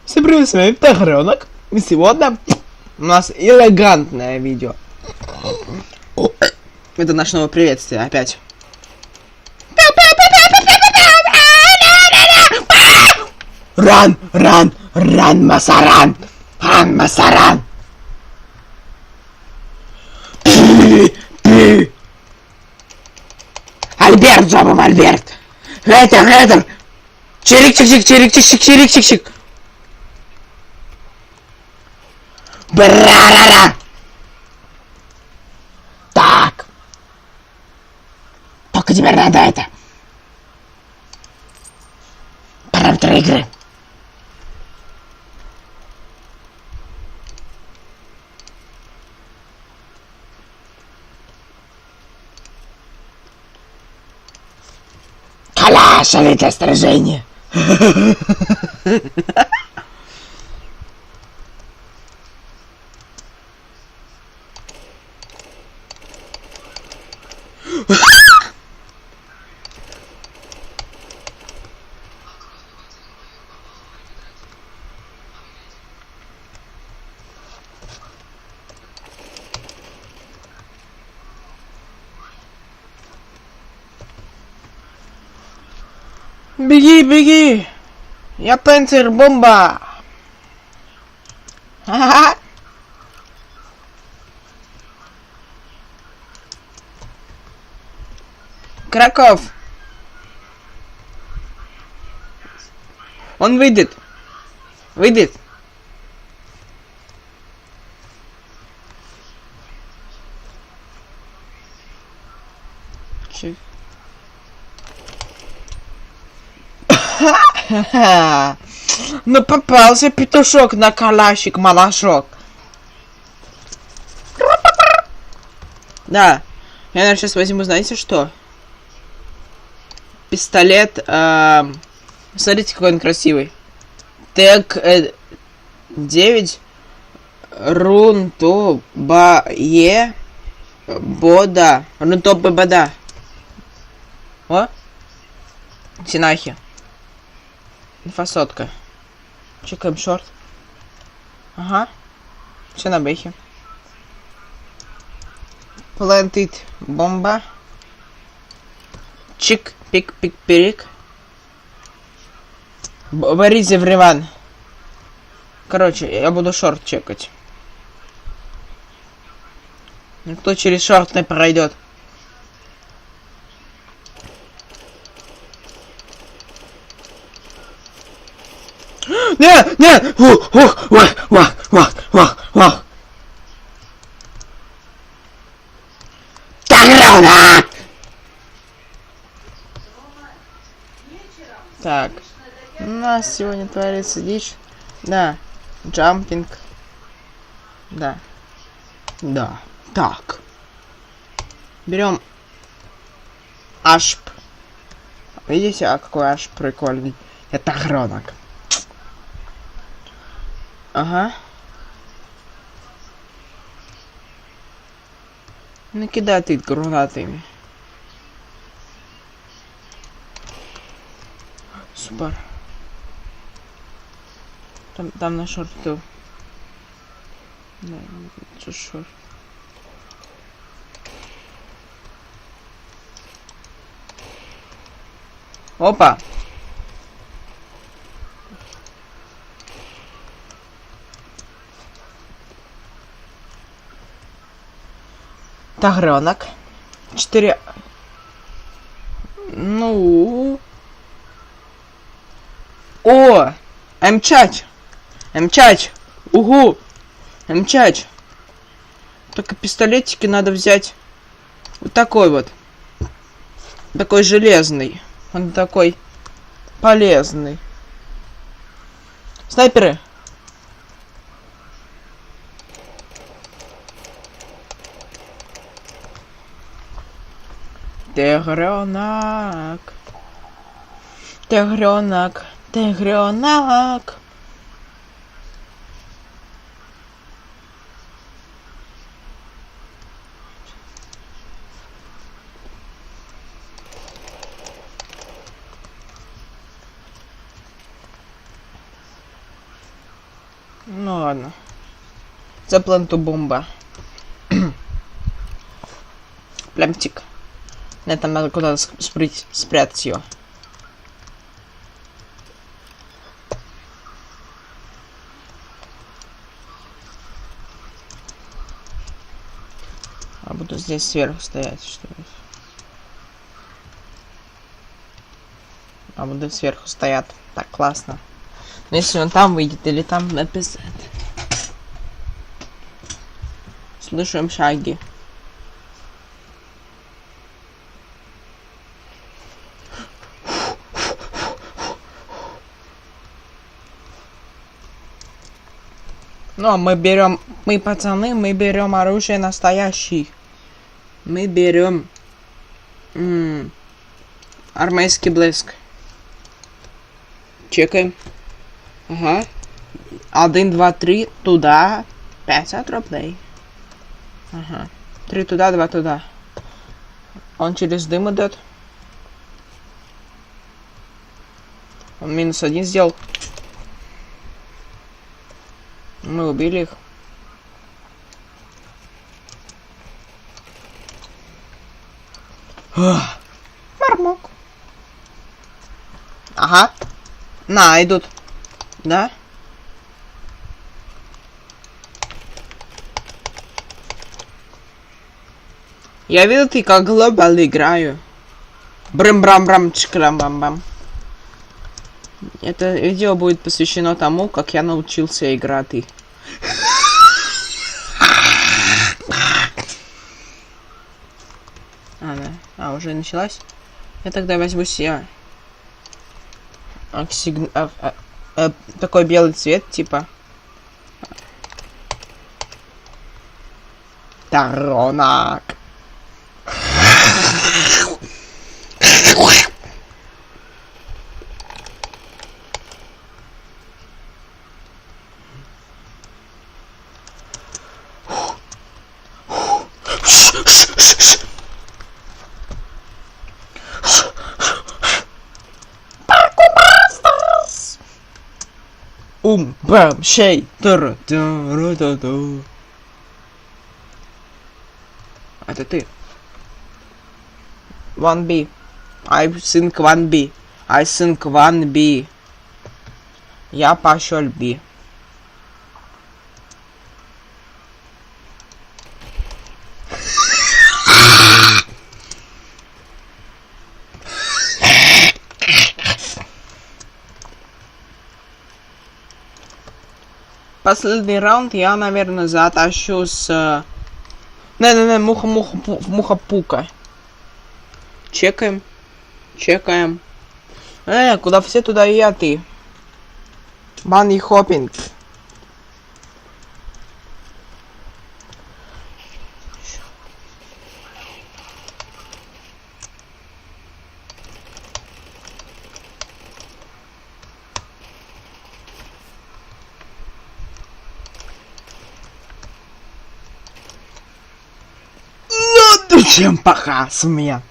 Всем привет, с вами Тигренок. И сегодня у нас элегантное видео. Это наше новое приветствие опять. Ран, Масаран! Ран, Масаран! Альберт, жабом Альберт! Ветер! Чирик-чик-чик! Бра-ра-ра! Так. Только теперь надо это. Параметры игры. Калаш, это сражение. Беги! Я панцирь бомба! Ха-ха-ха! Краков! Он выйдет! Че? Ну попался петушок на калашик малашок. Да, я, наверное, сейчас возьму, знаете что? Пистолет, смотрите, какой он красивый. Тег 9 Рунтобае Бода. Рунтобабада. О? Синахи. Инфосотка. Чекаем шорт. Ага. Все на бэхе. Planted бомба. Чик, пик, перик. Борис Евреван. Короче, я буду шорт чекать. Никто через шорт не пройдет. Нет! Вах! Тигренок! Так, у нас сегодня творится дичь. Да, джампинг. Да. Так. Берем ашп. Видите, какой ашп прикольный? Это Тигренок. Ага. Накидай ты гранатами. Супер. Там на шорту. Да, что шорт. Опа! Тигренок. 4. Ну. О! Мчать! Угу! Мчать! Только пистолетики надо взять. Вот такой вот. Такой железный. Он такой полезный. Снайперы! Тигренок. Ну ладно. Це пленту-бомба. Плямтик. Мне там надо куда-то спрятать ее. А буду здесь сверху стоять, что ли? А буду сверху стоять. Так, классно. Но если он там выйдет или там написать. Слышим шаги. Ну, а мы берем, мы пацаны, мы берем оружие настоящий. Мы берем армейский блеск. Чекаем. Ага. 1, 2, 3 туда. 50 рублей. Ага. 3 туда, 2 туда. Он через дым идет. Он -1 сделал. Мы убили их. Мармок. Ага. На, идут. Да? Я видел, ты как глобал играю. Брым-брам-брам, чкрам-бам-бам. Это видео будет посвящено тому, как я научился играть. Да. Уже началась? Я тогда возьму себе такой белый цвет, типа. Таронок. Бам, шей, это ты. 1B. I think 1B. I think 1B. Я пошел B. Последний раунд я, наверное, затащу с... Не, муха-пука. Чекаем. Чекаем. Куда все, туда и я, ты. Банни хоппинг. Чем пока с меня.